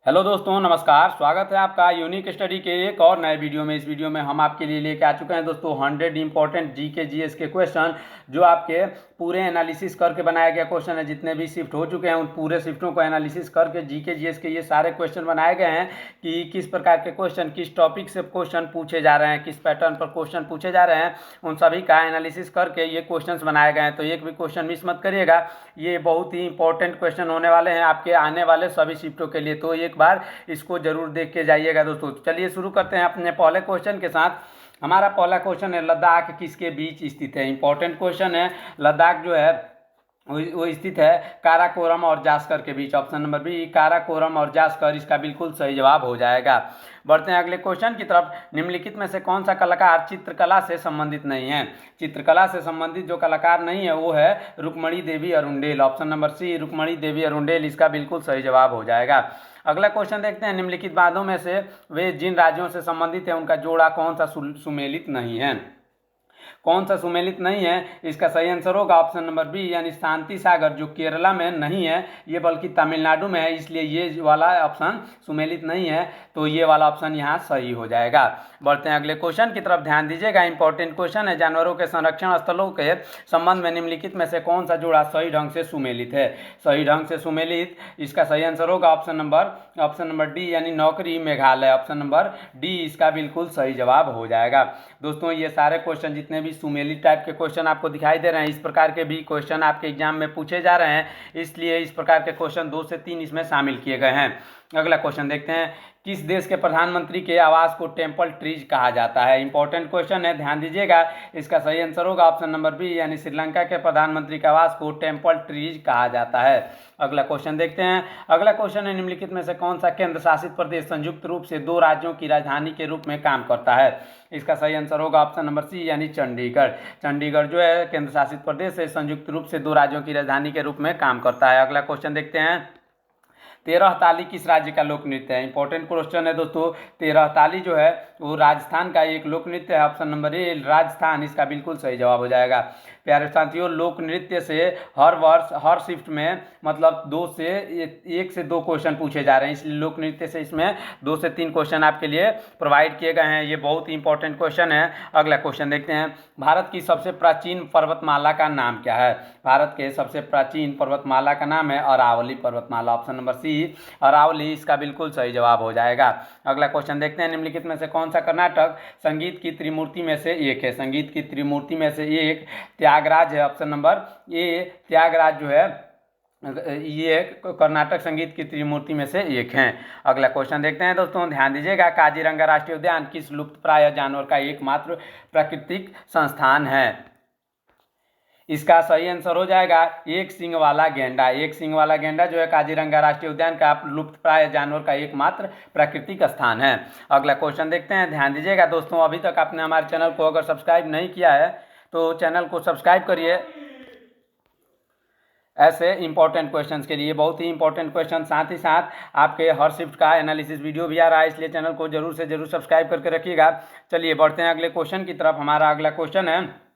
Hello दोस्तों, नमस्कार। स्वागत है आपका यूनिक स्टडी के एक और नए वीडियो में। इस वीडियो में हम आपके लिए लेके आ चुके हैं दोस्तों 100 इंपॉर्टेंट जीके जीएस के क्वेश्चन, जो आपके पूरे एनालिसिस करके बनाया गया क्वेश्चन है। जितने भी शिफ्ट हो चुके हैं उन पूरे शिफ्टों को एनालिसिस करके जीके जीएस के ये सारे क्वेश्चन बनाए गए हैं कि किस प्रकार के क्वेश्चन, किस टॉपिक से क्वेश्चन पूछे जा रहे हैं, किस पैटर्न पर क्वेश्चन पूछे जा रहे हैं, उन सभी का एनालिसिस करके ये क्वेश्चन बनाए गए हैं। तो एक भी क्वेश्चन मिस मत करिएगा, ये बहुत ही इंपॉर्टेंट क्वेश्चन होने वाले हैं आपके आने वाले सभी शिफ्टों के लिए। तो एक बार इसको जरूर देख के जाइएगा दोस्तों। चलिए शुरू करते हैं अपने पहले क्वेश्चन के साथ। हमारा पहला क्वेश्चन है, लद्दाख किसके बीच स्थित है। इंपॉर्टेंट क्वेश्चन है। लद्दाख जो है वो स्थित है काराकोरम और जास्कर के बीच। ऑप्शन नंबर बी, काराकोरम और जास्कर, इसका बिल्कुल सही जवाब हो जाएगा। बढ़ते हैं अगले क्वेश्चन की तरफ। निम्नलिखित में से कौन सा कलाकार चित्रकला से संबंधित नहीं है। चित्रकला से संबंधित जो कलाकार नहीं है वो है Rukmini Devi Arundale. Option number C, Rukmini Devi Arundale, इसका बिल्कुल सही जवाब हो जाएगा। अगला क्वेश्चन देखते हैं। निम्नलिखित बांधों में से वे जिन राज्यों से संबंधित है उनका जोड़ा कौन सा सुमेलित नहीं है। कौन सा सुमेलित नहीं है, इसका सही आंसर होगा ऑप्शन नंबर बी, यानी शांति सागर, जो केरला में नहीं है, ये बल्कि तमिलनाडु में है, इसलिए ये वाला ऑप्शन सुमेलित नहीं है। तो ये वाला ऑप्शन यहाँ सही हो जाएगा। बढ़ते हैं अगले क्वेश्चन की तरफ, ध्यान दीजिएगा। इंपॉर्टेंट क्वेश्चन है। जानवरों के संरक्षण स्थलों के संबंध में निम्नलिखित में से कौन सा जोड़ा सही ढंग से सुमेलित है। सही ढंग से सुमेलित, इसका सही आंसर होगा ऑप्शन नंबर डी, यानी नौकरी मेघालय। ऑप्शन नंबर डी इसका बिल्कुल सही जवाब हो जाएगा। दोस्तों ये सारे क्वेश्चन जितने भी सुमेलित टाइप के क्वेश्चन आपको दिखाई दे रहे हैं, इस प्रकार के भी क्वेश्चन आपके एग्जाम में पूछे जा रहे हैं, इसलिए इस प्रकार के क्वेश्चन 2 से 3 इसमें शामिल किए गए हैं। अगला क्वेश्चन देखते हैं। किस देश के प्रधानमंत्री के आवास को टेम्पल ट्रीज कहा जाता है। इंपॉर्टेंट क्वेश्चन है, ध्यान दीजिएगा। इसका सही आंसर होगा ऑप्शन नंबर बी, यानी श्रीलंका के प्रधानमंत्री के आवास को टेम्पल ट्रीज कहा जाता है। अगला क्वेश्चन देखते हैं। अगला क्वेश्चन है, निम्नलिखित में से कौन सा केंद्र शासित प्रदेश संयुक्त रूप से 2 राज्यों की राजधानी के रूप में काम करता है। इसका सही आंसर होगा ऑप्शन नंबर सी, यानी चंडीगढ़। चंडीगढ़ जो है केंद्र शासित प्रदेश से संयुक्त रूप से 2 राज्यों की राजधानी के रूप में काम करता है। अगला क्वेश्चन देखते हैं। 13 ताली किस राज्य का लोक नृत्य है। इंपॉर्टेंट क्वेश्चन है दोस्तों। 13 ताली जो है वो राजस्थान का एक लोक नृत्य है। ऑप्शन नंबर ए, राजस्थान, इसका बिल्कुल सही जवाब हो जाएगा। प्यारे साथियों, लोक नृत्य से हर वर्ष हर शिफ्ट में मतलब 1 से 2 क्वेश्चन पूछे जा रहे हैं, इसलिए लोक नृत्य से इसमें 2 से 3 क्वेश्चन आपके लिए प्रोवाइड किए गए हैं। ये बहुत ही इंपॉर्टेंट क्वेश्चन है। अगला क्वेश्चन देखते हैं। भारत की सबसे प्राचीन पर्वतमाला का नाम क्या है। भारत के सबसे प्राचीन पर्वतमाला का नाम है अरावली पर्वतमाला। ऑप्शन नंबर सी, अरावली, इसका बिल्कुल सही जवाब हो जाएगा। अगला क्वेश्चन देखते हैं। निम्नलिखित में से कौन सा कर्नाटक संगीत की त्रिमूर्ति में से एक है। संगीत की त्रिमूर्ति में से एक त्यागराज है। ऑप्शन नंबर ए, त्यागराज जो है ये कर्नाटक संगीत की त्रिमूर्ति में से एक हैं। अगला क्वेश्चन देखते हैं दोस्तों, ध्यान दीजिएगा। काजीरंगा राष्ट्रीय उद्यान किस लुप्तप्राय जानवर का एकमात्र प्राकृतिक संस्थान है। इसका सही आंसर हो जाएगा एक सींग वाला गेंडा। एक सींग वाला गेंडा जो है काजीरंगा राष्ट्रीय उद्यान का लुप्तप्राय जानवर का एकमात्र प्राकृतिक स्थान है। अगला क्वेश्चन देखते हैं। ध्यान दीजिएगा दोस्तों, अभी तक आपने हमारे चैनल को अगर सब्सक्राइब नहीं किया है तो चैनल को सब्सक्राइब करिए ऐसे इंपॉर्टेंट क्वेश्चंस के लिए। बहुत ही इंपॉर्टेंट क्वेश्चन, साथ ही साथ आपके हर शिफ्ट का एनालिसिस वीडियो भी आ रहा है, इसलिए चैनल को जरूर से जरूर सब्सक्राइब करके रखिएगा। चलिए बढ़ते हैं अगले क्वेश्चन की तरफ। हमारा अगला क्वेश्चन है,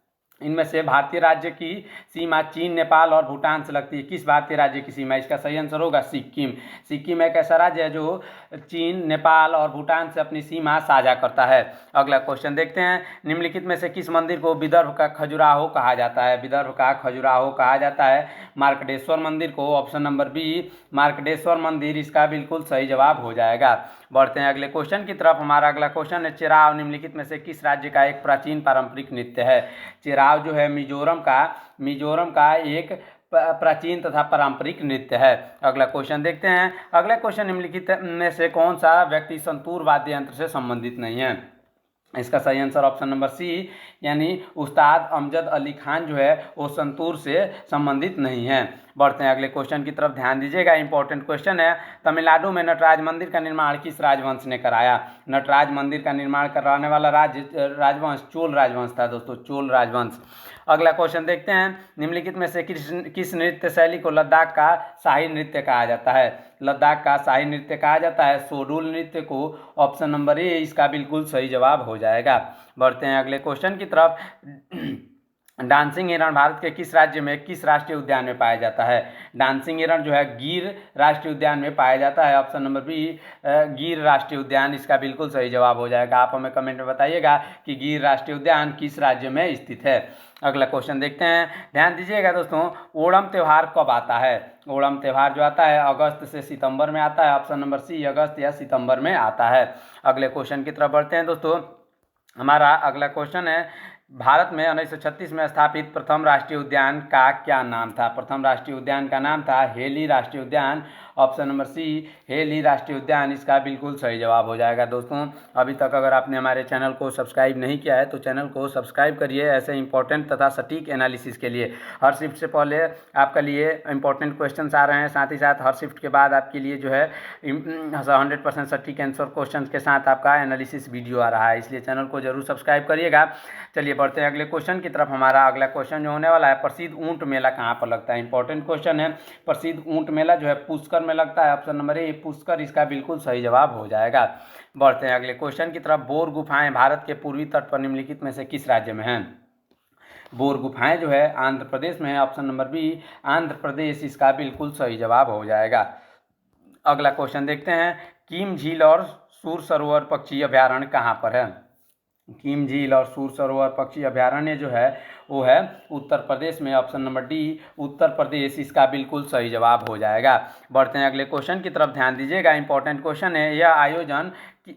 इनमें से भारतीय राज्य की सीमा चीन, नेपाल और भूटान से लगती है। किस भारतीय राज्य की सीमा। इसका सही आंसर होगा सिक्किम। सिक्किम एक ऐसा राज्य है जो चीन, नेपाल और भूटान से अपनी सीमा साझा करता है। अगला क्वेश्चन देखते हैं। निम्नलिखित में से किस मंदिर को विदर्भ का खजुराहो कहा जाता है। विदर्भ का खजुराहो कहा जाता है मार्कंडेश्वर मंदिर को। ऑप्शन नंबर बी, मार्कंडेश्वर मंदिर, इसका बिल्कुल सही जवाब हो जाएगा। बढ़ते हैं अगले क्वेश्चन की तरफ। हमारा अगला क्वेश्चन है, चिराव निम्नलिखित में से किस राज्य का एक प्राचीन पारंपरिक नृत्य है। चिराव जो है मिजोरम का एक प्राचीन तथा पारंपरिक नृत्य है। अगला क्वेश्चन देखते हैं। अगला क्वेश्चन, निम्नलिखित में से कौन सा व्यक्ति संतूर वाद्य यंत्र से संबंधित नहीं है। इसका सही आंसर ऑप्शन नंबर सी, यानी उस्ताद अमजद अली खान जो है वो संतूर से संबंधित नहीं है। बढ़ते हैं अगले क्वेश्चन की तरफ। ध्यान दीजिएगा, इंपॉर्टेंट क्वेश्चन है। तमिलनाडु में नटराज मंदिर का निर्माण किस राजवंश ने कराया। नटराज मंदिर का निर्माण कराने वाला राजवंश चोल राजवंश था दोस्तों, चोल राजवंश। अगला क्वेश्चन देखते हैं। निम्नलिखित में से किस नृत्य शैली को लद्दाख का शाही नृत्य कहा जाता है। लद्दाख का शाही नृत्य कहा जाता है सोडुल नृत्य को। ऑप्शन नंबर ए, इसका बिल्कुल सही जवाब हो जाएगा। बढ़ते हैं अगले क्वेश्चन की तरफ। डांसिंग हिरण भारत के किस राज्य में किस राष्ट्रीय उद्यान में पाया जाता है? डांसिंग हिरण जो है गिर राष्ट्रीय उद्यान में पाया जाता है। ऑप्शन नंबर बी गिर राष्ट्रीय उद्यान इसका बिल्कुल सही जवाब हो जाएगा। आप हमें कमेंट में बताइएगा कि गिर राष्ट्रीय उद्यान किस राज्य में स्थित है। अगला क्वेश्चन देखते हैं, ध्यान दीजिएगा दोस्तों, ओणम त्यौहार कब आता है? ओणम त्यौहार जो आता है अगस्त से सितंबर में आता है। ऑप्शन नंबर सी अगस्त या सितंबर में आता है। अगले क्वेश्चन की तरफ बढ़ते हैं दोस्तों। हमारा अगला क्वेश्चन है, भारत में 1936 में स्थापित प्रथम राष्ट्रीय उद्यान का क्या नाम था? प्रथम राष्ट्रीय उद्यान का नाम था हेली राष्ट्रीय उद्यान। ऑप्शन नंबर सी हेली राष्ट्रीय उद्यान इसका बिल्कुल सही जवाब हो जाएगा। दोस्तों अभी तक अगर आपने हमारे चैनल को सब्सक्राइब नहीं किया है तो चैनल को सब्सक्राइब करिए ऐसे इंपॉर्टेंट तथा सटीक एनालिसिस के लिए। हर शिफ्ट से पहले आपके लिए इंपॉर्टेंट क्वेश्चन आ रहे हैं, साथ ही साथ हर शिफ्ट के बाद आपके लिए जो है 100% सटीक आंसर क्वेश्चन के साथ आपका एनालिसिस वीडियो आ रहा है, इसलिए चैनल को जरूर सब्सक्राइब करिएगा। चलिए बढ़ते हैं अगले क्वेश्चन की तरफ। हमारा अगला क्वेश्चन जो होने वाला है, प्रसिद्ध ऊंट मेला कहाँ पर लगता है? इंपॉर्टेंट क्वेश्चन है। प्रसिद्ध ऊंट मेला जो है पुष्कर में लगता है। ऑप्शन नंबर ए पुष्कर इसका बिल्कुल सही जवाब हो जाएगा। बढ़ते हैं अगले क्वेश्चन की तरफ। बोर गुफाएं भारत के पूर्वी तट पर निम्नलिखित में से किस राज्य में हैं? बोर गुफाएं जो है आंध्र प्रदेश में है। Option number B Andhra Pradesh इसका बिल्कुल सही जवाब हो जाएगा। अगला क्वेश्चन देखते हैं, कीम झील और सूर सरोवर पक्षी अभ्यारण्य कहाँ पर है? कीम झील और सूर सरोवर पक्षी अभ्यारण्य जो है वो है उत्तर प्रदेश में। Option number D Uttar Pradesh इसका बिल्कुल सही जवाब हो जाएगा। बढ़ते हैं अगले क्वेश्चन की तरफ, ध्यान दीजिएगा, इंपॉर्टेंट क्वेश्चन है। यह आयोजन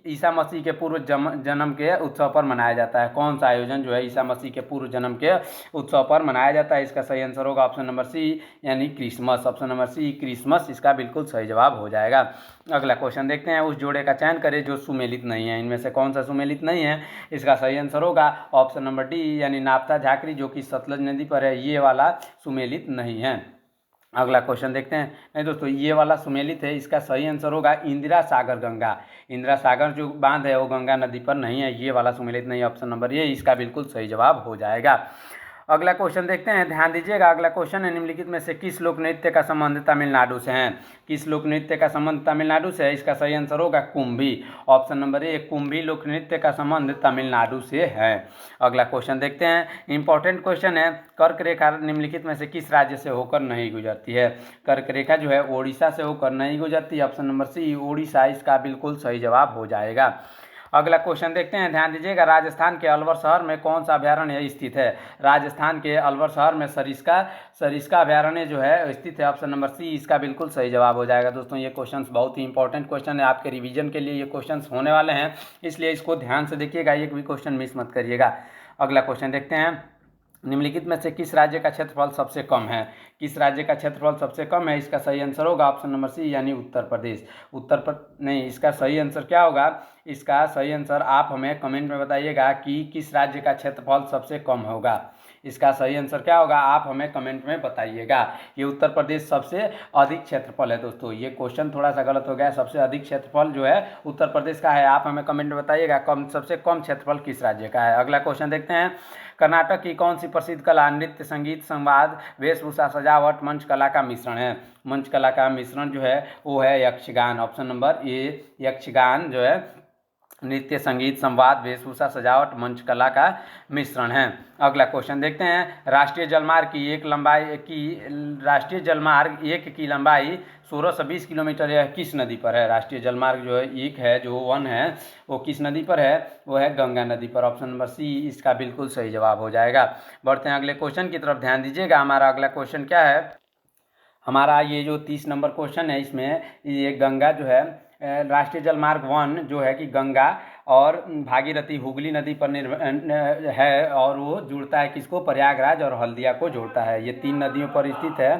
ईसा मसीह के पूर्व जन्म के उत्सव पर मनाया जाता है। कौन सा आयोजन जो है ईसा मसीह के पूर्व जन्म के उत्सव पर मनाया जाता है? इसका सही आंसर होगा ऑप्शन नंबर सी यानी Christmas. Option number C Christmas इसका बिल्कुल सही जवाब हो जाएगा। अगला क्वेश्चन देखते हैं, उस जोड़े का चयन करें जो सुमेलित नहीं है। इनमें से कौन सा सुमेलित नहीं है? इसका सही आंसर होगा ऑप्शन नंबर डी यानी नाप्ता झाकरी जो कि सतलज नदी पर है, ये वाला सुमेलित नहीं है। अगला क्वेश्चन देखते हैं, नहीं दोस्तों ये वाला सुमेलित है, इसका सही आंसर होगा इंदिरा सागर गंगा। इंदिरा सागर जो बांध है वो गंगा नदी पर नहीं है, ये वाला सुमेलित नहीं है। ऑप्शन नंबर ये इसका बिल्कुल सही जवाब हो जाएगा। अगला क्वेश्चन देखते हैं, ध्यान दीजिएगा, अगला क्वेश्चन है, निम्नलिखित में से किस लोक नृत्य का संबंध तमिलनाडु से है? किस लोक नृत्य का संबंध तमिलनाडु से है? इसका सही आंसर होगा कुंभी। ऑप्शन नंबर ए कुंभी लोक नृत्य का संबंध तमिलनाडु से है। अगला क्वेश्चन देखते हैं, इंपॉर्टेंट क्वेश्चन है, कर्क रेखा निम्नलिखित में से किस राज्य से होकर नहीं गुजरती है? कर्क रेखा जो है ओडिशा से होकर नहीं गुजरती। ऑप्शन नंबर सी ओडिशा इसका बिल्कुल सही जवाब हो जाएगा। अगला क्वेश्चन देखते हैं, ध्यान दीजिएगा, राजस्थान के अलवर शहर में कौन सा अभ्यारण्य स्थित है? राजस्थान के अलवर शहर में सरिस्का अभ्यारण्य जो है स्थित है। ऑप्शन नंबर सी इसका बिल्कुल सही जवाब हो जाएगा। दोस्तों ये क्वेश्चंस बहुत ही इंपॉर्टेंट क्वेश्चन है, आपके रिवीजन के लिए ये क्वेश्चंस होने वाले हैं, इसलिए इसको ध्यान से देखिएगा, एक भी क्वेश्चन मिस मत करिएगा। अगला क्वेश्चन देखते हैं, निम्नलिखित में से किस राज्य का क्षेत्रफल सबसे कम है? किस राज्य का क्षेत्रफल सबसे कम है? इसका सही आंसर होगा ऑप्शन नंबर सी यानी उत्तर प्रदेश। नहीं, इसका सही आंसर क्या होगा? इसका सही आंसर आप हमें कमेंट में बताइएगा कि किस राज्य का क्षेत्रफल सबसे कम होगा। इसका सही आंसर क्या होगा आप हमें कमेंट में बताइएगा। ये उत्तर प्रदेश सबसे अधिक क्षेत्रफल है। दोस्तों ये क्वेश्चन थोड़ा सा गलत हो गया, सबसे अधिक क्षेत्रफल जो है उत्तर प्रदेश का है। आप हमें कमेंट में बताइएगा सबसे कम क्षेत्रफल किस राज्य का है। अगला क्वेश्चन देखते हैं, कर्नाटक की कौन सी प्रसिद्ध कला नृत्य, संगीत, संवाद, वेशभूषा, सजावट, मंच कला का मिश्रण है? मंच कला का मिश्रण जो है वो है यक्षगान। ऑप्शन नंबर ए यक्षगान जो है नृत्य, संगीत, संवाद, वेशभूषा, सजावट, मंच कला का मिश्रण है। अगला क्वेश्चन देखते हैं, राष्ट्रीय जलमार्ग की लंबाई 1620 किलोमीटर यह किस नदी पर है? राष्ट्रीय जलमार्ग जो है एक है जो वन है वो किस नदी पर है? वो है गंगा नदी पर। ऑप्शन नंबर सी इसका बिल्कुल सही जवाब हो जाएगा। बढ़ते हैं अगले क्वेश्चन की तरफ, ध्यान दीजिएगा, हमारा अगला क्वेश्चन क्या है? हमारा ये जो 30 नंबर क्वेश्चन है इसमें ये गंगा जो है राष्ट्रीय जलमार्ग 1 जो है कि गंगा और भागीरथी हुगली नदी पर है और वो जुड़ता है किसको? प्रयागराज और हल्दिया को जोड़ता है। ये 3 नदियों पर स्थित है।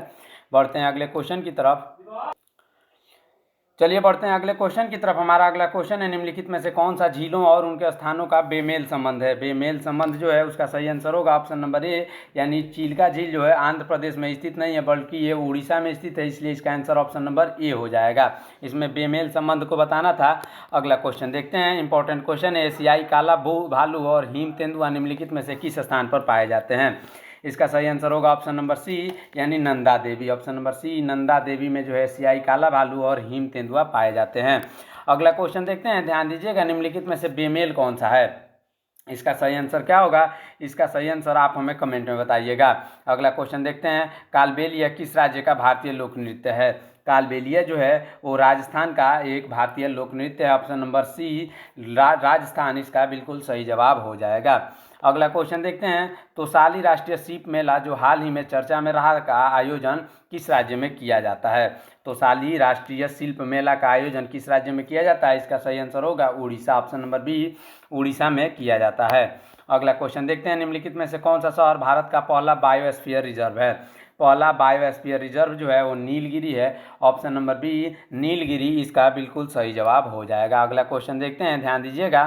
बढ़ते हैं अगले क्वेश्चन की तरफ। चलिए बढ़ते हैं अगले क्वेश्चन की तरफ। हमारा अगला क्वेश्चन है, निम्नलिखित में से कौन सा झीलों और उनके स्थानों का बेमेल संबंध है? बेमेल संबंध जो है उसका सही आंसर होगा ऑप्शन नंबर ए यानी चिल्का झील जो है आंध्र प्रदेश में स्थित नहीं है बल्कि ये उड़ीसा में स्थित है, इसलिए इसका आंसर ऑप्शन नंबर ए हो जाएगा। इसमें बेमेल संबंध को बताना था। अगला क्वेश्चन देखते हैं, इंपॉर्टेंट क्वेश्चन है, एशियाई काला भालू और हिम तेंदुआ निम्नलिखित में से किस स्थान पर पाए जाते हैं? इसका सही आंसर होगा ऑप्शन नंबर सी यानी नंदा देवी। ऑप्शन नंबर सी नंदा देवी में जो है एशियाई काला भालू और हिम तेंदुआ पाए जाते हैं। अगला क्वेश्चन देखते हैं, ध्यान दीजिएगा, निम्नलिखित में से बेमेल कौन सा है? इसका सही आंसर क्या होगा? इसका सही आंसर आप हमें कमेंट में बताइएगा। अगला क्वेश्चन देखते हैं, कालबेलिया किस राज्य का भारतीय लोक नृत्य है? कालबेलिया जो है वो राजस्थान का एक भारतीय लोक नृत्य है। ऑप्शन नंबर सी राजस्थान इसका बिल्कुल सही जवाब हो जाएगा। अगला क्वेश्चन देखते हैं, तोसाली राष्ट्रीय सीप मेला जो हाल ही में चर्चा में रहा का आयोजन किस राज्य में किया जाता है? तोसाली राष्ट्रीय शिल्प मेला का आयोजन किस राज्य में किया जाता है? इसका सही आंसर होगा Orissa. Option number B Orissa में किया जाता है। अगला क्वेश्चन देखते हैं, निम्नलिखित में से कौन सा शहर भारत का पहला बायोस्फीयर रिजर्व है? पहला बायोस्फीयर रिजर्व जो है वो नीलगिरी है। ऑप्शन नंबर बी नीलगिरी इसका बिल्कुल सही जवाब हो जाएगा। अगला क्वेश्चन देखते हैं, ध्यान दीजिएगा।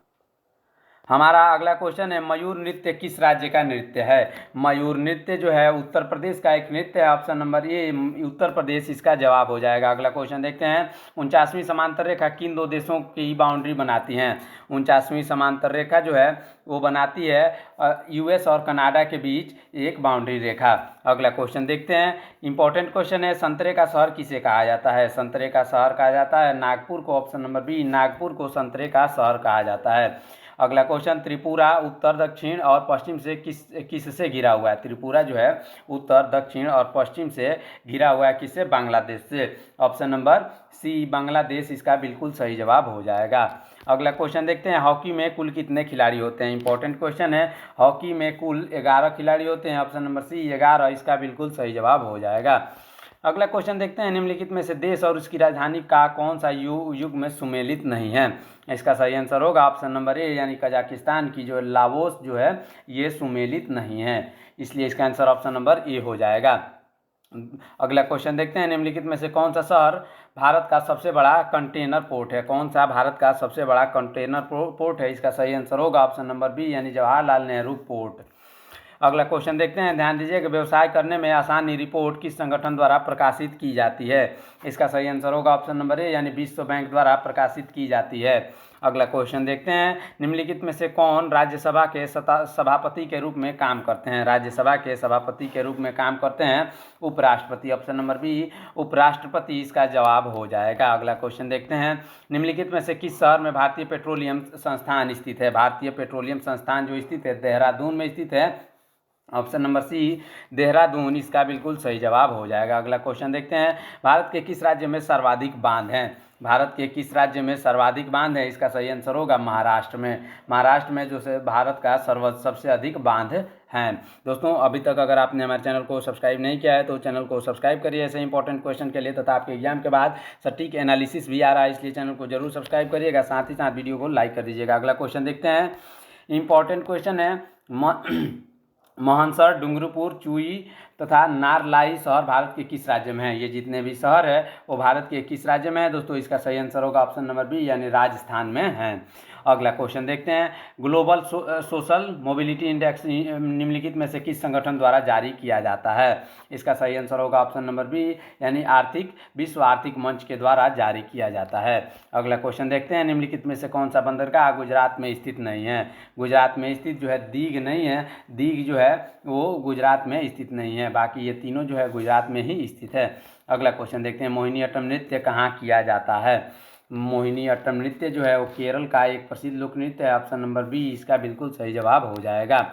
हमारा अगला क्वेश्चन है, मयूर नृत्य किस राज्य का नृत्य है? मयूर नृत्य जो है उत्तर प्रदेश का एक नृत्य है। ऑप्शन नंबर ए उत्तर प्रदेश इसका जवाब हो जाएगा। अगला क्वेश्चन देखते हैं, 49वीं समांतर रेखा किन दो देशों की बाउंड्री बनाती हैं? 49वीं समांतर रेखा जो है वो बनाती है यूएस और कनाडा के बीच एक बाउंड्री रेखा। अगला क्वेश्चन देखते हैं, इंपॉर्टेंट क्वेश्चन है, संतरे का शहर किसे कहा जाता है? संतरे का शहर कहा जाता है नागपुर को। ऑप्शन नंबर बी नागपुर को संतरे का शहर कहा जाता है। अगला क्वेश्चन, त्रिपुरा उत्तर दक्षिण और पश्चिम से किससे घिरा हुआ है? त्रिपुरा जो है उत्तर दक्षिण और पश्चिम से घिरा हुआ है, किससे? बांग्लादेश से। ऑप्शन नंबर सी बांग्लादेश इसका बिल्कुल सही जवाब हो जाएगा। अगला क्वेश्चन देखते हैं, हॉकी में कुल कितने खिलाड़ी होते हैं? इंपॉर्टेंट क्वेश्चन है, हॉकी में कुल 11 खिलाड़ी होते हैं। ऑप्शन नंबर सी 11 इसका बिल्कुल सही जवाब हो जाएगा। अगला क्वेश्चन देखते हैं, निम्नलिखित में से देश और उसकी राजधानी का कौन सा युग में सुमेलित नहीं है? इसका सही आंसर होगा ऑप्शन नंबर ए यानी कजाकिस्तान की जो लाओस जो है ये सुमेलित नहीं है, इसलिए इसका आंसर ऑप्शन नंबर ए हो जाएगा। अगला क्वेश्चन देखते हैं, निम्नलिखित में से कौन सा शहर भारत का सबसे बड़ा कंटेनर पोर्ट है? कौन सा भारत का सबसे बड़ा कंटेनर पोर्ट है? इसका सही आंसर होगा ऑप्शन नंबर बी यानी जवाहरलाल नेहरू पोर्ट। अगला क्वेश्चन देखते हैं, ध्यान दीजिए कि व्यवसाय करने में आसानी रिपोर्ट किस संगठन द्वारा प्रकाशित की जाती है? इसका सही आंसर होगा ऑप्शन नंबर ए यानी विश्व बैंक द्वारा प्रकाशित की जाती है। अगला क्वेश्चन देखते हैं, निम्नलिखित में से कौन राज्यसभा के सभापति के रूप में काम करते हैं? राज्यसभा के सभापति के रूप में काम करते हैं उपराष्ट्रपति। ऑप्शन नंबर बी उपराष्ट्रपति इसका जवाब हो जाएगा। अगला क्वेश्चन देखते हैं, निम्नलिखित में से किस शहर में भारतीय पेट्रोलियम संस्थान स्थित है? भारतीय पेट्रोलियम संस्थान जो स्थित है देहरादून में स्थित है। ऑप्शन नंबर सी देहरादून इसका बिल्कुल सही जवाब हो जाएगा। अगला क्वेश्चन देखते हैं, भारत के किस राज्य में सर्वाधिक बांध हैं? भारत के किस राज्य में सर्वाधिक बांध है? इसका सही आंसर होगा महाराष्ट्र में। महाराष्ट्र में जो है भारत का सबसे अधिक बांध हैं। दोस्तों अभी तक अगर आपने हमारे चैनल को सब्सक्राइब नहीं किया है तो चैनल को सब्सक्राइब करिए ऐसे इंपॉर्टेंट क्वेश्चन के लिए, तथा आपके एग्जाम के बाद सटीक एनालिसिस भी आ रहा है, इसलिए चैनल को जरूर सब्सक्राइब करिएगा, साथ ही साथ वीडियो को लाइक कर दीजिएगा। अगला क्वेश्चन देखते हैं, इंपॉर्टेंट क्वेश्चन है, मोहनसर, डूंगरपुर, चुई तथा नारलाई शहर भारत के किस राज्य में है? ये जितने भी शहर है वो भारत के किस राज्य में है? दोस्तों इसका सही आंसर होगा ऑप्शन नंबर बी यानी राजस्थान में है। अगला क्वेश्चन देखते हैं, ग्लोबल सोशल मोबिलिटी इंडेक्स निम्नलिखित में से किस संगठन द्वारा जारी किया जाता है? इसका सही आंसर होगा ऑप्शन नंबर बी यानी विश्व आर्थिक मंच के द्वारा जारी किया जाता है। अगला क्वेश्चन देखते हैं, निम्नलिखित में से कौन सा बंदरगाह गुजरात में स्थित नहीं है? गुजरात में स्थित जो है दीघ नहीं है, दीघ जो है वो गुजरात में स्थित नहीं है, बाकी ये तीनों जो है गुजरात में ही स्थित है। अगला क्वेश्चन देखते हैं, मोहिनीअट्टम नृत्य कहाँ किया जाता है? मोहिनीअट्टम नृत्य जो है वो केरल का एक प्रसिद्ध लोक नृत्य है। ऑप्शन नंबर बी इसका बिल्कुल सही जवाब हो जाएगा।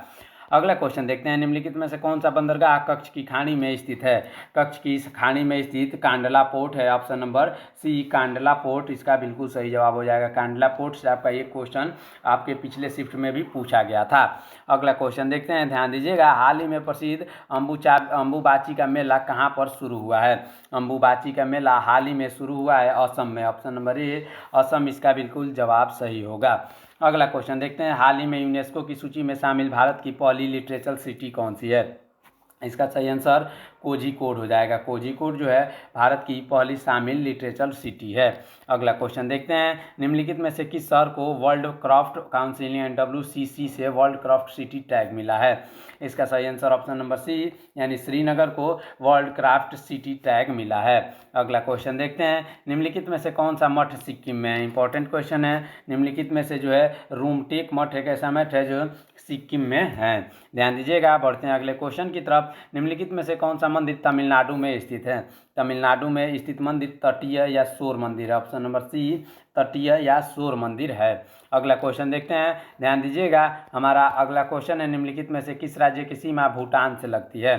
अगला क्वेश्चन देखते हैं, निम्नलिखित में से कौन सा बंदरगाह कच्छ की खाड़ी में स्थित है? कच्छ की खाड़ी में स्थित कांडला पोर्ट है। Option number C Kandla port इसका बिल्कुल सही जवाब हो जाएगा। कांडला पोर्ट से आपका एक क्वेश्चन आपके पिछले शिफ्ट में भी पूछा गया था। अगला क्वेश्चन देखते हैं, ध्यान दीजिएगा, हाल ही में प्रसिद्ध अम्बुबाची का मेला कहाँ पर शुरू हुआ है? अम्बुबाची का मेला हाल ही में शुरू हुआ है असम में। ऑप्शन नंबर ए असम इसका बिल्कुल जवाब सही होगा। अगला क्वेश्चन देखते हैं, हाल ही में यूनेस्को की सूची में शामिल भारत की पहली लिटरेचर सिटी कौन सी है? इसका सही आंसर कोझिकोड हो जाएगा। कोझिकोड जो है भारत की पहली शामिल लिटरेचर सिटी है। अगला क्वेश्चन देखते हैं, निम्नलिखित में से किस शहर को वर्ल्ड क्राफ्ट काउंसिल WCC से वर्ल्ड क्राफ्ट सिटी टैग मिला है? इसका सही आंसर ऑप्शन नंबर सी यानी श्रीनगर को वर्ल्ड क्राफ्ट सिटी टैग मिला है। अगला क्वेश्चन देखते हैं, निम्नलिखित में से कौन सा मठ सिक्किम में है? इंपॉर्टेंट क्वेश्चन है, निम्नलिखित में से जो है रूमटेक मठ एक ऐसा मठ है जो सिक्किम में है। ध्यान दीजिएगा। बढ़ते हैं अगले क्वेश्चन की तरफ, निम्नलिखित में से कौन सा मंदिर तमिलनाडु में स्थित है? तमिलनाडु में स्थित मंदिर तटीय या शोर मंदिर है? ऑप्शन नंबर सी तटीय या शोर मंदिर है। अगला क्वेश्चन देखते हैं, ध्यान दीजिएगा। हमारा अगला क्वेश्चन है, निम्नलिखित में से किस राज्य की सीमा भूटान से लगती है?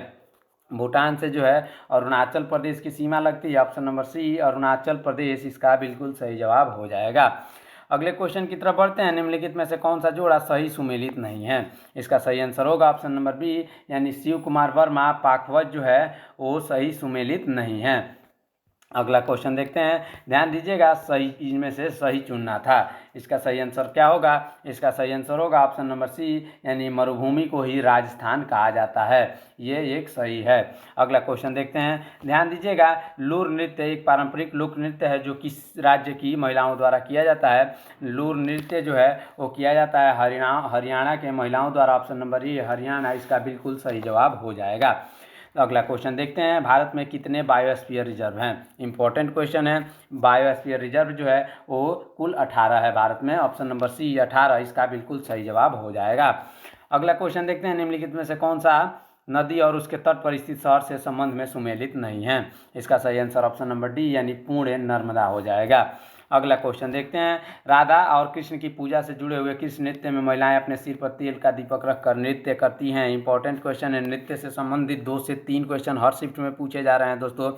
भूटान से जो है अरुणाचल प्रदेश की सीमा लगती है। ऑप्शन नंबर सी अरुणाचल प्रदेश इसका बिल्कुल सही जवाब हो जाएगा। अगले क्वेश्चन की तरफ बढ़ते हैं, निम्नलिखित में से कौन सा जोड़ा सही सुमेलित नहीं है? इसका सही आंसर होगा ऑप्शन नंबर बी, यानी शिव कुमार वर्मा पाखवत जो है वो सही सुमेलित नहीं है। अगला क्वेश्चन देखते हैं, ध्यान दीजिएगा, सही इनमें से सही चुनना था। इसका सही आंसर क्या होगा? इसका सही आंसर होगा ऑप्शन नंबर सी, यानी मरुभूमि को ही राजस्थान कहा जाता है। ये एक सही है। अगला क्वेश्चन देखते हैं, ध्यान दीजिएगा। लूर नृत्य एक पारंपरिक लोक नृत्य है जो किस राज्य की महिलाओं द्वारा किया जाता है? लूर नृत्य जो है वो किया जाता है हरियाणा के महिलाओं द्वारा। ऑप्शन नंबर ए हरियाणा इसका बिल्कुल सही जवाब हो जाएगा। अगला क्वेश्चन देखते हैं, भारत में कितने बायोस्फीयर रिजर्व हैं? इंपॉर्टेंट क्वेश्चन है। बायोस्फीयर रिजर्व जो है वो कुल 18 है भारत में। ऑप्शन नंबर सी 18 इसका बिल्कुल सही जवाब हो जाएगा। अगला क्वेश्चन देखते हैं, निम्नलिखित में से कौन सा नदी और उसके तट पर स्थित शहर से संबंध में सुमेलित नहीं है? इसका सही आंसर ऑप्शन नंबर डी, यानी पुण्य नर्मदा हो जाएगा। अगला क्वेश्चन देखते हैं, राधा और कृष्ण की पूजा से जुड़े हुए किस नृत्य में महिलाएं अपने सिर पर तेल का दीपक रखकर नृत्य करती हैं? इंपॉर्टेंट क्वेश्चन है। नृत्य से संबंधित 2 से 3 क्वेश्चन हर शिफ्ट में पूछे जा रहे हैं दोस्तों।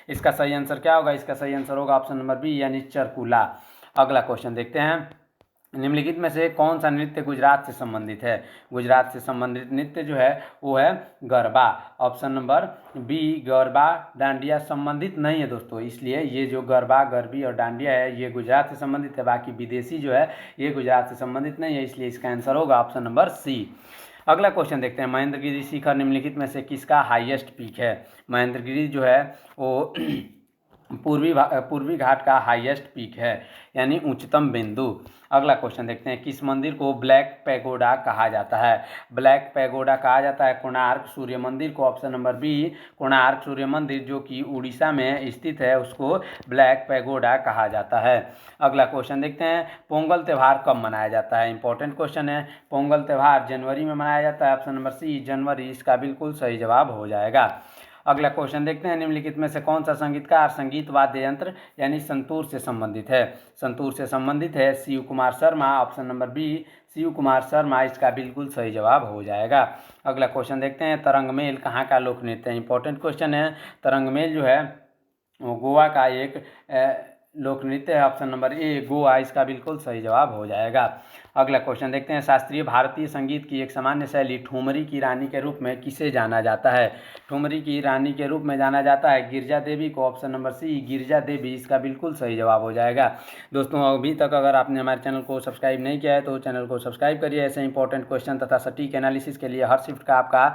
इसका सही आंसर क्या होगा? इसका सही आंसर होगा ऑप्शन नंबर बी, यानी चरकुला। अगला क्वेश्चन देखते हैं, निम्नलिखित में से कौन सा नृत्य गुजरात से संबंधित है? गुजरात से संबंधित नृत्य जो है वो है garba. Option number B garba dandiya संबंधित नहीं है दोस्तों, इसलिए ये जो गरबा गरबी और डांडिया है ये गुजरात से संबंधित है। बाकी विदेशी जो है ये गुजरात से संबंधित नहीं है, इसलिए इसका आंसर होगा ऑप्शन नंबर सी। अगला क्वेश्चन देखते हैं, महेंद्रगिरी शिखर निम्नलिखित में से किसका हाईएस्ट पीक है? महेंद्रगिरी जो है वो पूर्वी घाट का हाईएस्ट पीक है, यानी उच्चतम बिंदु। अगला क्वेश्चन देखते हैं, किस मंदिर को ब्लैक पैगोडा कहा जाता है? ब्लैक पैगोडा कहा जाता है कोणार्क सूर्य मंदिर को। ऑप्शन नंबर बी कोणार्क सूर्य मंदिर जो कि उड़ीसा में स्थित है उसको ब्लैक पैगोडा कहा जाता है। अगला क्वेश्चन देखते हैं, पोंगल त्यौहार कब मनाया जाता है? इंपॉर्टेंट क्वेश्चन है। पोंगल त्यौहार जनवरी में मनाया जाता है। ऑप्शन नंबर सी जनवरी इसका बिल्कुल सही जवाब हो जाएगा। अगला क्वेश्चन देखते हैं, निम्नलिखित में से कौन सा संगीतकार संगीत वाद्य यंत्र यानी संतूर से संबंधित है? संतूर से संबंधित है Shiv Kumar Sharma. Option number B Shiv Kumar Sharma इसका बिल्कुल सही जवाब हो जाएगा। अगला क्वेश्चन देखते हैं, तरंगमेल कहाँ का लोक नृत्य है? इंपॉर्टेंट क्वेश्चन है। तरंगमेल जो है वो गोवा का एक लोक नृत्य है। ऑप्शन नंबर ए गोवा इसका बिल्कुल सही जवाब हो जाएगा। अगला क्वेश्चन देखते हैं, शास्त्रीय भारतीय संगीत की एक सामान्य शैली ठुमरी की रानी के रूप में किसे जाना जाता है? ठुमरी की रानी के रूप में जाना जाता है गिरिजा देवी को। ऑप्शन नंबर सी गिरिजा देवी इसका बिल्कुल सही जवाब हो जाएगा। दोस्तों अभी तक अगर आपने हमारे चैनल को सब्सक्राइब नहीं किया है तो चैनल को सब्सक्राइब करिए। ऐसे इंपॉर्टेंट क्वेश्चन तथा सटीक एनालिसिस के लिए हर शिफ्ट का आपका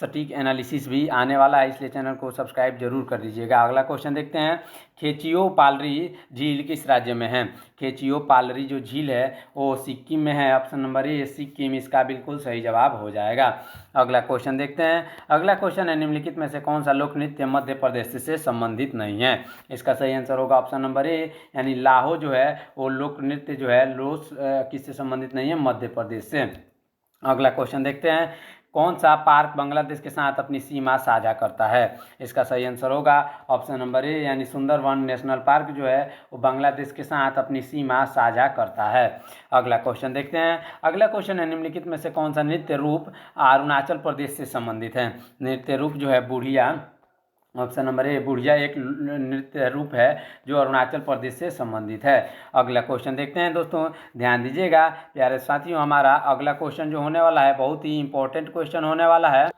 सटीक एनालिसिस भी आने वाला है, इसलिए चैनल को सब्सक्राइब जरूर कर दीजिएगा। अगला क्वेश्चन देखते हैं, खेचियो पालरी झील किस राज्य में है? खेचियो पालरी जो झील है वो सिक्किम में है। ऑप्शन नंबर ए सिक्किम इसका बिल्कुल सही जवाब हो जाएगा। अगला क्वेश्चन देखते हैं, अगला क्वेश्चन है, निम्नलिखित में से कौन सा लोक नृत्य मध्य प्रदेश से संबंधित नहीं है? इसका सही आंसर होगा ऑप्शन नंबर ए, यानी लाहो जो है वो लोक नृत्य जो है किससे संबंधित नहीं है? मध्य प्रदेश से। अगला क्वेश्चन देखते हैं, कौन सा पार्क बांग्लादेश के साथ अपनी सीमा साझा करता है? इसका सही आंसर होगा ऑप्शन नंबर ए, यानी सुंदरवन नेशनल पार्क जो है वो बांग्लादेश के साथ अपनी सीमा साझा करता है। अगला क्वेश्चन देखते हैं, अगला क्वेश्चन है, निम्नलिखित में से कौन सा नृत्य रूप अरुणाचल प्रदेश से संबंधित है? नृत्य रूप जो है बुढ़िया। ऑप्शन नंबर ए बुढ़िया एक नृत्य रूप है जो अरुणाचल प्रदेश से संबंधित है। अगला क्वेश्चन देखते हैं दोस्तों, ध्यान दीजिएगा प्यारे साथियों, हमारा अगला क्वेश्चन जो होने वाला है बहुत ही इंपॉर्टेंट क्वेश्चन होने वाला है।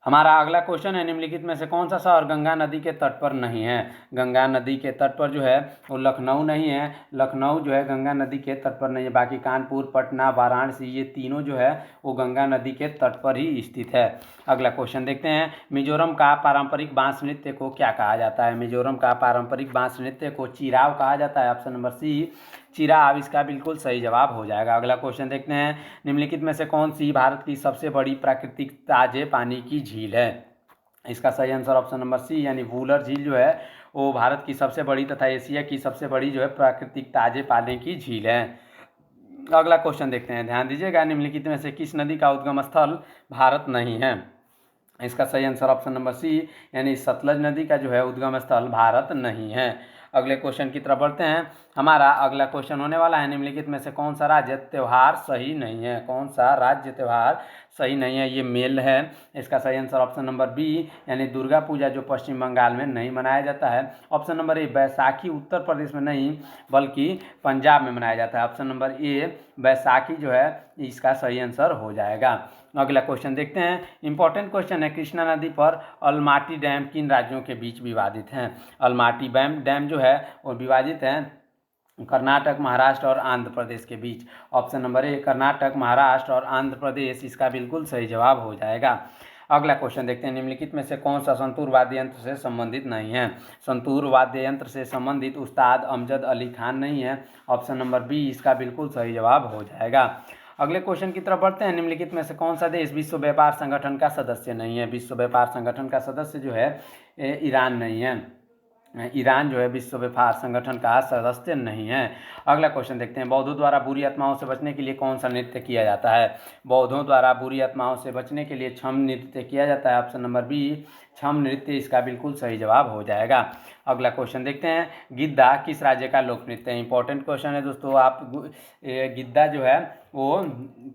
हमारा अगला क्वेश्चन है, निम्नलिखित में से कौन सा शहर गंगा नदी के तट पर नहीं है? गंगा नदी के तट पर जो है वो लखनऊ नहीं है। लखनऊ जो है गंगा नदी के तट पर नहीं है। बाकी कानपुर, पटना, वाराणसी ये तीनों जो है वो गंगा नदी के तट पर ही स्थित है। अगला क्वेश्चन देखते हैं, मिजोरम का पारंपरिक बांस नृत्य को क्या कहा जाता है? मिजोरम का पारंपरिक बांस नृत्य को चिराव कहा जाता है। ऑप्शन नंबर सी चिराव इसका बिल्कुल सही जवाब हो जाएगा। अगला क्वेश्चन देखते हैं, निम्नलिखित में से कौन सी भारत की सबसे बड़ी प्राकृतिक ताजे पानी की झील है? इसका सही आंसर ऑप्शन नंबर सी, यानी वूलर झील जो है वो भारत की सबसे बड़ी तथा एशिया की सबसे बड़ी जो है प्राकृतिक ताजे पानी की झील है। अगला क्वेश्चन देखते हैं, ध्यान दीजिएगा, निम्नलिखित में से किस नदी का उद्गम स्थल भारत नहीं है? इसका सही आंसर ऑप्शन नंबर सी, यानी सतलज नदी का जो है उद्गम स्थल भारत नहीं है। अगले क्वेश्चन की तरफ बढ़ते हैं। हमारा अगला क्वेश्चन होने वाला है, निम्नलिखित में से कौन सा राज्य त्यौहार सही नहीं है? कौन सा राज्य त्यौहार सही नहीं है? ये मेल है। इसका सही आंसर ऑप्शन नंबर बी, यानी दुर्गा पूजा जो पश्चिम बंगाल में नहीं मनाया जाता है। ऑप्शन नंबर ए, बैसाखी उत्तर प्रदेश में नहीं बल्कि पंजाब में मनाया जाता है। ऑप्शन नंबर ए, बैसाखी जो है इसका सही आंसर हो जाएगा। अगला क्वेश्चन देखते हैं। इंपॉर्टेंट क्वेश्चन है, कृष्णा नदी पर अलमाटी डैम किन राज्यों के बीच विवादित हैं? अलमाटी डैम जो है वो विवादित है कर्नाटक, महाराष्ट्र और आंध्र प्रदेश के बीच। Option number A, Karnataka, Maharashtra और आंध्र प्रदेश इसका बिल्कुल सही जवाब हो जाएगा। अगला क्वेश्चन देखते हैं। निम्नलिखित में से कौन सा संतूर वाद्य यंत्र से संबंधित नहीं है? संतूर वाद्य यंत्र से संबंधित उस्ताद अमजद अली खान नहीं है। ऑप्शन नंबर बी इसका बिल्कुल सही जवाब हो जाएगा। अगले क्वेश्चन की तरफ बढ़ते हैं। निम्नलिखित में से कौन सा देश विश्व व्यापार संगठन का सदस्य नहीं है? विश्व व्यापार संगठन का सदस्य जो है ईरान नहीं है। ईरान जो है विश्व व्यापार संगठन का सदस्य नहीं है। अगला क्वेश्चन देखते हैं। बौद्धों द्वारा बुरी आत्माओं से बचने के लिए कौन सा नृत्य किया जाता है? बौद्धों द्वारा बुरी आत्माओं से बचने के लिए छम नृत्य किया जाता है। ऑप्शन नंबर बी, छम नृत्य इसका बिल्कुल सही जवाब हो जाएगा। अगला क्वेश्चन देखते हैं। गिद्दा किस राज्य का लोक नृत्य है? इंपॉर्टेंट क्वेश्चन है दोस्तों। आप गिद्दा जो है वो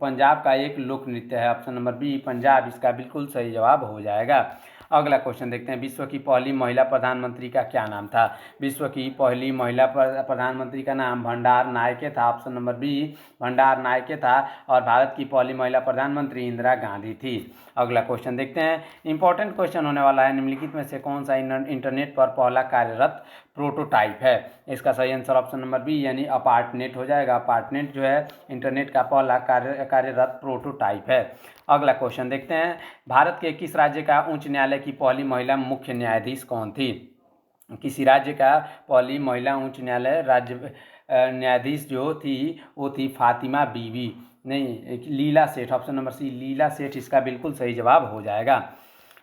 पंजाब का एक लोक नृत्य है। ऑप्शन नंबर बी, पंजाब इसका बिल्कुल सही जवाब हो जाएगा। अगला क्वेश्चन देखते हैं। विश्व की पहली महिला प्रधानमंत्री का क्या नाम था? विश्व की पहली महिला प्रधानमंत्री का नाम भंडार नायके था। ऑप्शन नंबर बी, भंडार नायके था। और भारत की पहली महिला प्रधानमंत्री इंदिरा गांधी थी। अगला क्वेश्चन देखते हैं। इंपॉर्टेंट क्वेश्चन होने वाला है। निम्नलिखित में से कौन सा इंटरनेट पर पहला कार्यरत प्रोटोटाइप है? इसका सही आंसर ऑप्शन नंबर बी, यानी अपार्टनेट हो जाएगा। अपार्टनेट जो है इंटरनेट का पहला कार्यरत प्रोटोटाइप है। अगला क्वेश्चन देखते हैं। भारत के किस राज्य का उच्च न्यायालय की पहली महिला मुख्य न्यायाधीश कौन थी? किसी राज्य का पहली महिला उच्च न्यायालय राज्य न्यायाधीश जो थी वो थी फातिमा बीवी, नहीं लीला सेठ। ऑप्शन नंबर सी, लीला सेठ इसका बिल्कुल सही जवाब हो जाएगा।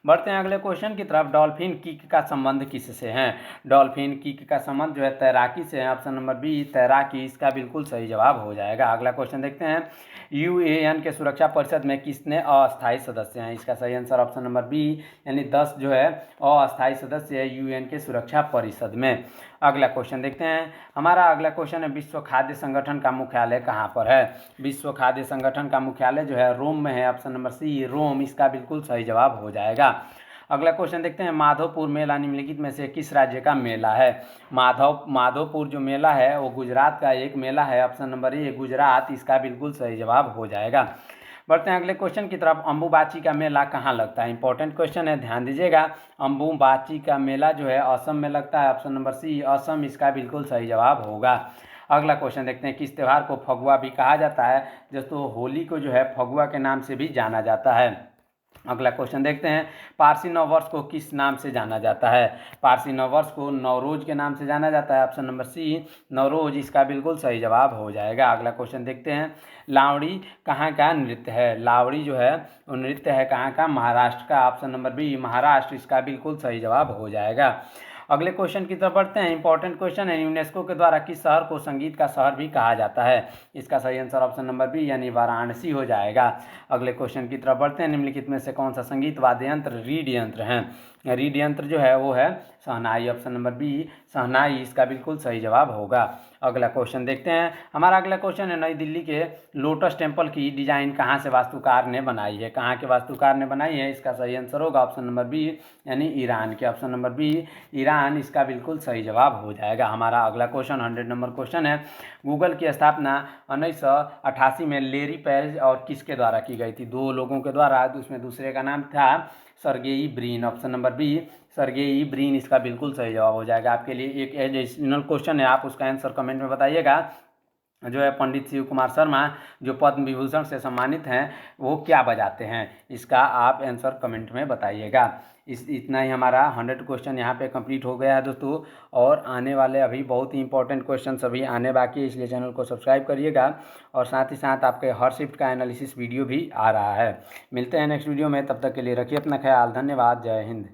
बढ़ते हैं अगले क्वेश्चन की तरफ। डॉल्फिन किक का संबंध किससे है? डॉल्फिन किक का संबंध जो है तैराकी से है। ऑप्शन नंबर बी, तैराकी इसका बिल्कुल सही जवाब हो जाएगा। अगला क्वेश्चन देखते हैं। यूएएन के सुरक्षा परिषद में कितने अस्थायी सदस्य हैं? इसका सही आंसर ऑप्शन नंबर बी, यानी 10 जो है अस्थायी सदस्य है यूएन के सुरक्षा परिषद में। अगला क्वेश्चन देखते हैं। हमारा अगला क्वेश्चन है, विश्व खाद्य संगठन का मुख्यालय कहाँ पर है? विश्व खाद्य संगठन का मुख्यालय जो है रोम में है। ऑप्शन नंबर सी, रोम इसका बिल्कुल सही जवाब हो जाएगा। अगला क्वेश्चन देखते हैं। माधवपुर मेला निम्नलिखित में से किस राज्य का मेला है? माधवपुर जो मेला है वो गुजरात का एक मेला है। ऑप्शन नंबर ए, गुजरात इसका बिल्कुल सही जवाब हो जाएगा। बढ़ते हैं अगले क्वेश्चन की तरफ। अम्बुबाची का मेला कहाँ लगता है? इंपॉर्टेंट क्वेश्चन है, ध्यान दीजिएगा। अम्बुबाची का मेला जो है असम में लगता है। ऑप्शन नंबर सी, असम इसका बिल्कुल सही जवाब होगा। अगला क्वेश्चन देखते हैं। किस त्यौहार को फगुआ भी कहा जाता है? दोस्तों होली को जो है फगुआ के नाम से भी जाना जाता है। अगला क्वेश्चन देखते हैं। पारसी नववर्ष को किस नाम से जाना जाता है? पारसी नववर्ष को नवरोज के नाम से जाना जाता है। ऑप्शन नंबर सी, नवरोज इसका बिल्कुल सही जवाब हो जाएगा। अगला क्वेश्चन देखते हैं। लावड़ी कहाँ का नृत्य है? लावड़ी जो है वो नृत्य है कहाँ का? महाराष्ट्र का। ऑप्शन नंबर बी, महाराष्ट्र इसका बिल्कुल सही जवाब हो जाएगा। अगले क्वेश्चन की तरफ बढ़ते हैं। इंपॉर्टेंट क्वेश्चन है। यूनेस्को के द्वारा किस शहर को संगीत का शहर भी कहा जाता है? इसका सही आंसर ऑप्शन नंबर बी, यानी वाराणसी हो जाएगा। अगले क्वेश्चन की तरफ बढ़ते हैं। निम्नलिखित में से कौन सा संगीत वाद्य यंत्र रीड यंत्र है? रीड यंत्र जो है वो है शहनाई। ऑप्शन नंबर बी, शहनाई इसका बिल्कुल सही जवाब होगा। अगला क्वेश्चन देखते हैं। हमारा अगला क्वेश्चन है। नई दिल्ली के लोटस टेम्पल की डिजाइन कहाँ से वास्तुकार ने बनाई है? कहाँ के वास्तुकार ने बनाई है? इसका सही आंसर होगा ऑप्शन नंबर बी, यानी ईरान के। ऑप्शन नंबर बी, ईरान इसका बिल्कुल सही जवाब हो जाएगा। हमारा अगला क्वेश्चन 100 नंबर क्वेश्चन है। गूगल की स्थापना 1988 में लेरी पेज और किसके द्वारा की गई थी? 2 लोगों के द्वारा। उसमें दूसरे का नाम था Sergey Brin. Option number B, Sergey Brin इसका बिल्कुल सही जवाब हो जाएगा। आपके लिए एक एडिशनल क्वेश्चन है, आप उसका आंसर कमेंट में बताइएगा। जो है पंडित शिव कुमार शर्मा जो पद्म विभूषण से सम्मानित हैं वो क्या बजाते हैं? इसका आप आंसर कमेंट में बताइएगा। इतना ही हमारा 100 क्वेश्चन यहाँ पे कंप्लीट हो गया है दोस्तों। और आने वाले अभी बहुत ही इंपॉर्टेंट क्वेश्चन सभी आने बाकी है, इसलिए चैनल को सब्सक्राइब करिएगा। और साथ ही साथ आपके हर शिफ्ट का एनालिसिस वीडियो भी आ रहा है। मिलते हैं नेक्स्ट वीडियो में, तब तक के लिए रखिए अपना ख्याल। धन्यवाद। जय हिंद।